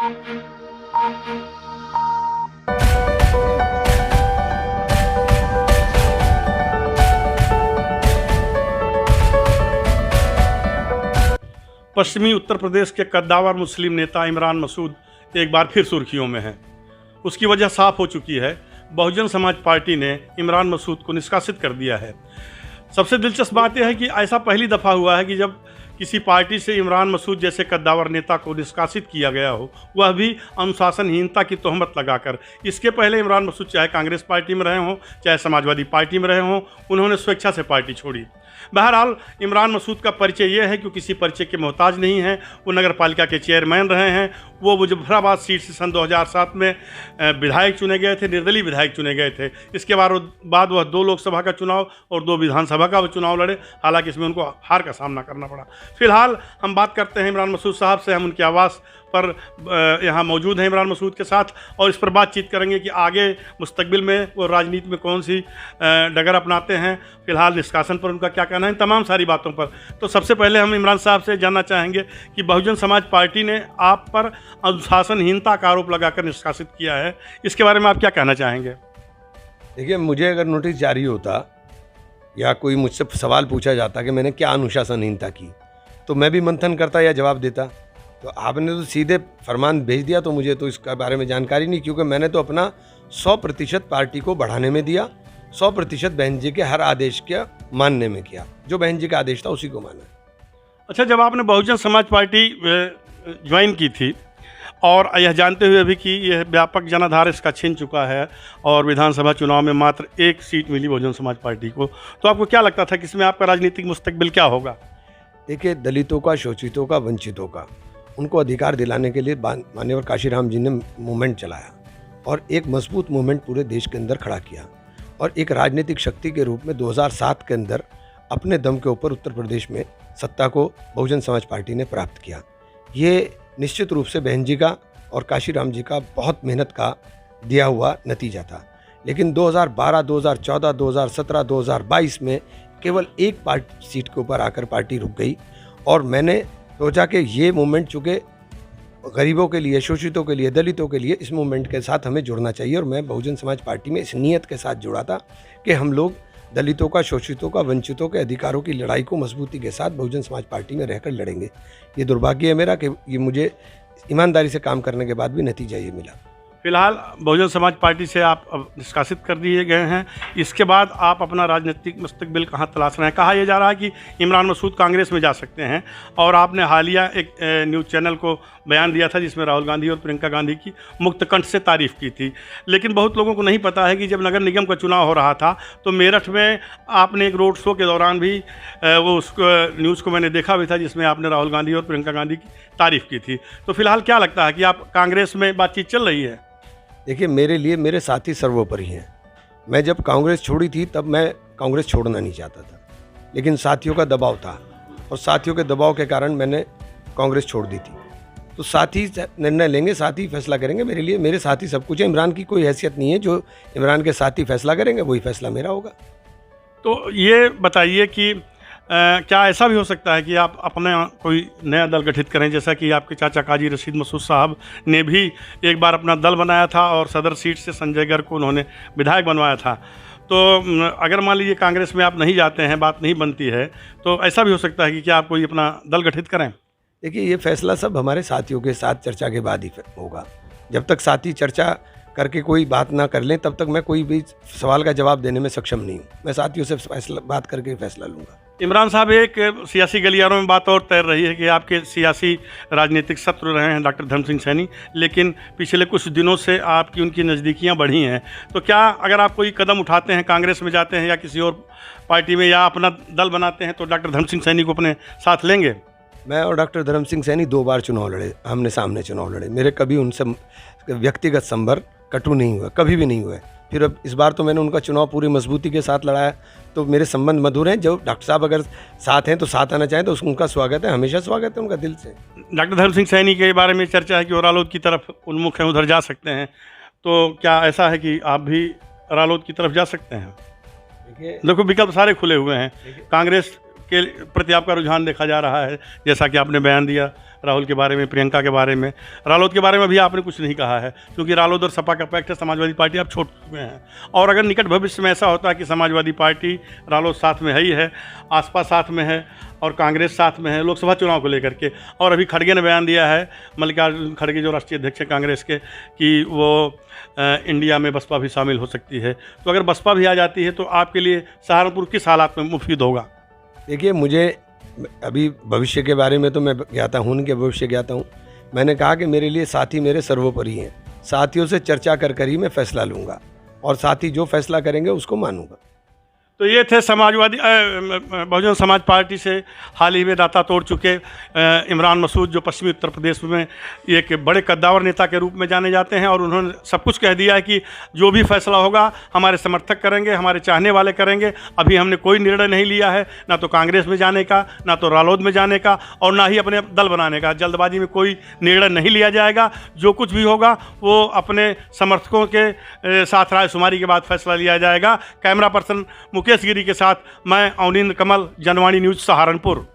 पश्चिमी उत्तर प्रदेश के कद्दावर मुस्लिम नेता इमरान मसूद एक बार फिर सुर्खियों में हैं। उसकी वजह साफ हो चुकी है। बहुजन समाज पार्टी ने इमरान मसूद को निष्कासित कर दिया है। सबसे दिलचस्प बात यह है कि ऐसा पहली दफ़ा हुआ है कि जब किसी पार्टी से इमरान मसूद जैसे कद्दावर नेता को निष्कासित किया गया हो, वह भी अनुशासनहीनता की तोहमत लगाकर। इसके पहले इमरान मसूद चाहे कांग्रेस पार्टी में रहे हों, चाहे समाजवादी पार्टी में रहे हों, उन्होंने स्वेच्छा से पार्टी छोड़ी। बहरहाल इमरान मसूद का परिचय यह है कि वो किसी परिचय के मोहताज नहीं हैं। वो नगर पालिका के चेयरमैन रहे हैं। वो मुजफ्फराबाद सीट से सन 2007 में विधायक चुने गए थे, निर्दलीय विधायक चुने गए थे। इसके बाद वह 2 लोकसभा का चुनाव और 2 विधानसभा का चुनाव लड़े। हालांकि इसमें उनको हार का सामना करना पड़ा। फिलहाल हम बात करते हैं इमरान मसूद साहब से। हम उनके आवास पर यहाँ मौजूद हैं इमरान मसूद के साथ, और इस पर बातचीत करेंगे कि आगे मुस्तकबिल में वो राजनीति में कौन सी डगर अपनाते हैं। फिलहाल निष्कासन पर उनका क्या कहना है, इन तमाम सारी बातों पर। तो सबसे पहले हम इमरान साहब से जानना चाहेंगे कि बहुजन समाज पार्टी ने आप पर अनुशासनहीनता का आरोप लगाकर निष्कासित किया है, इसके बारे में आप क्या कहना चाहेंगे? देखिए, मुझे अगर नोटिस जारी होता या कोई मुझसे सवाल पूछा जाता कि मैंने क्या अनुशासनहीनता की, तो मैं भी मंथन करता या जवाब देता। तो आपने तो सीधे फरमान भेज दिया, तो मुझे तो इसके बारे में जानकारी नहीं, क्योंकि मैंने तो अपना 100% पार्टी को बढ़ाने में दिया, 100% बहन जी के हर आदेश के मानने में किया। जो बहन जी का आदेश था उसी को माना। अच्छा, जब आपने बहुजन समाज पार्टी ज्वाइन की थी और यह जानते हुए भी कि यह व्यापक जनाधार इसका छिन चुका है और विधानसभा चुनाव में मात्र 1 सीट मिली बहुजन समाज पार्टी को, तो आपको क्या लगता था कि इसमें आपका राजनीतिक मुस्तकबिल क्या होगा? देखिए, दलितों का, शोषितों का, वंचितों का उनको अधिकार दिलाने के लिए माननीय काशीराम जी ने मूवमेंट चलाया और एक मजबूत मूवमेंट पूरे देश के अंदर खड़ा किया और एक राजनीतिक शक्ति के रूप में 2007 के अंदर अपने दम के ऊपर उत्तर प्रदेश में सत्ता को बहुजन समाज पार्टी ने प्राप्त किया। ये निश्चित रूप से बहन जी का और काशीराम जी का बहुत मेहनत का दिया हुआ नतीजा था। लेकिन 2012, 2014, 2017, 2022 में केवल एक सीट के ऊपर आकर पार्टी रुक गई और मैंने सोचा कि ये मूवमेंट चूँकि गरीबों के लिए, शोषितों के लिए, दलितों के लिए, इस मूवमेंट के साथ हमें जुड़ना चाहिए। और मैं बहुजन समाज पार्टी में इस नीयत के साथ जुड़ा था कि हम लोग दलितों का, शोषितों का, वंचितों के अधिकारों की लड़ाई को मजबूती के साथ बहुजन समाज पार्टी में रहकर लड़ेंगे। ये दुर्भाग्य है मेरा कि ये मुझे ईमानदारी से काम करने के बाद भी नतीजा ये मिला। फिलहाल बहुजन समाज पार्टी से आप अब निष्कासित कर दिए गए हैं। इसके बाद आप अपना राजनीतिक मुस्तकबिल कहाँ तलाश रहे हैं? कहा यह जा रहा है कि इमरान मसूद कांग्रेस में जा सकते हैं और आपने हालिया एक न्यूज़ चैनल को बयान दिया था जिसमें राहुल गांधी और प्रियंका गांधी की मुक्त कंठ से तारीफ़ की थी। लेकिन बहुत लोगों को नहीं पता है कि जब नगर निगम का चुनाव हो रहा था तो मेरठ में आपने एक रोड शो के दौरान भी वो उस न्यूज़ को मैंने देखा भी था जिसमें आपने राहुल गांधी और प्रियंका गांधी की तारीफ़ की थी। तो फिलहाल क्या लगता है कि आप कांग्रेस में बातचीत चल रही है? देखिए, मेरे लिए मेरे साथी सर्वोपरि हैं। मैं जब कांग्रेस छोड़ी थी तब मैं कांग्रेस छोड़ना नहीं चाहता था, लेकिन साथियों का दबाव था और साथियों के दबाव के कारण मैंने कांग्रेस छोड़ दी थी। तो साथी निर्णय लेंगे, साथी फैसला करेंगे। मेरे लिए मेरे साथी सब कुछ है। इमरान की कोई हैसियत नहीं है। जो इमरान के साथी फैसला करेंगे वही फैसला मेरा होगा। तो ये बताइए कि क्या ऐसा भी हो सकता है कि आप अपना कोई नया दल गठित करें, जैसा कि आपके चाचा काजी रशीद मसूद साहब ने भी एक बार अपना दल बनाया था और सदर सीट से संजय गर्ग को उन्होंने विधायक बनवाया था। तो अगर मान लीजिए कांग्रेस में आप नहीं जाते हैं, बात नहीं बनती है, तो ऐसा भी हो सकता है कि क्या आप कोई अपना दल गठित करें? देखिए, ये फैसला सब हमारे साथियों के साथ चर्चा के बाद ही होगा। जब तक साथी चर्चा करके कोई बात ना कर लें तब तक मैं कोई भी सवाल का जवाब देने में सक्षम नहीं हूँ। मैं साथियों से बात करके फैसला लूँगा। इमरान साहब, एक सियासी गलियारों में बात और तैर रही है कि आपके सियासी राजनीतिक शत्रु रहे हैं डॉक्टर धर्म सिंह सैनी, लेकिन पिछले कुछ दिनों से आपकी उनकी नज़दीकियाँ बढ़ी हैं। तो क्या अगर आप कोई कदम उठाते हैं, कांग्रेस में जाते हैं या किसी और पार्टी में या अपना दल बनाते हैं, तो डॉक्टर धर्म सिंह सैनी को अपने साथ लेंगे? मैं और डॉक्टर धर्म सिंह सैनी 2 बार चुनाव लड़े, आमने सामने चुनाव लड़े। मेरे कभी उनसे व्यक्तिगत संपर्क कटु नहीं हुआ, कभी भी नहीं हुआ। फिर अब इस बार तो मैंने उनका चुनाव पूरी मजबूती के साथ लड़ाया, तो मेरे संबंध मधुर हैं। जो डॉक्टर साहब अगर साथ हैं तो साथ आना चाहें तो उनका स्वागत है, हमेशा स्वागत है उनका दिल से। डॉक्टर धर्म सिंह सैनी के बारे में चर्चा है कि वो रालोद की तरफ उन्मुख हैं, उधर जा सकते हैं, तो क्या ऐसा है कि आप भी रालोद की तरफ जा सकते हैं? देखो, विकल्प सारे खुले हुए हैं। कांग्रेस के प्रति आपका रुझान देखा जा रहा है, जैसा कि आपने बयान दिया राहुल के बारे में, प्रियंका के बारे में। रालोद के बारे में भी आपने कुछ नहीं कहा है, क्योंकि रालोद और सपा का पैक्ट है, समाजवादी पार्टी आप छोड़ चुके हैं। और अगर निकट भविष्य में ऐसा होता है कि समाजवादी पार्टी, रालोद साथ में है ही है, आसपा साथ में है और कांग्रेस साथ में है लोकसभा चुनाव को लेकर के, और अभी खड़गे ने बयान दिया है, मल्लिकार्जुन खड़गे जो राष्ट्रीय अध्यक्ष हैं कांग्रेस के, कि वो इंडिया में बसपा भी शामिल हो सकती है। तो अगर बसपा भी आ जाती है तो आपके लिए सहारनपुर किस हालात में मुफीद होगा? देखिए, मुझे अभी भविष्य के बारे में तो मैं ज्ञाता हूँ नहीं कि भविष्य ज्ञाता हूँ। मैंने कहा कि मेरे लिए साथी मेरे सर्वोपरि हैं। साथियों से चर्चा कर ही मैं फैसला लूँगा और साथी जो फैसला करेंगे उसको मानूंगा। तो ये थे समाजवादी बहुजन समाज पार्टी से हाल ही में नाता तोड़ चुके इमरान मसूद, जो पश्चिमी उत्तर प्रदेश में एक बड़े कद्दावर नेता के रूप में जाने जाते हैं। और उन्होंने सब कुछ कह दिया है कि जो भी फैसला होगा हमारे समर्थक करेंगे, हमारे चाहने वाले करेंगे। अभी हमने कोई निर्णय नहीं लिया है, ना तो कांग्रेस में जाने का, ना तो रालोद में जाने का, और ना ही अपने दल बनाने का। जल्दबाजी में कोई निर्णय नहीं लिया जाएगा। जो कुछ भी होगा वो अपने समर्थकों के साथ रायशुमारी के बाद फैसला लिया जाएगा। कैमरा पर्सन मुकेश गिरी के साथ मैं अवनींद्र कमल, जनवाणी न्यूज़, सहारनपुर।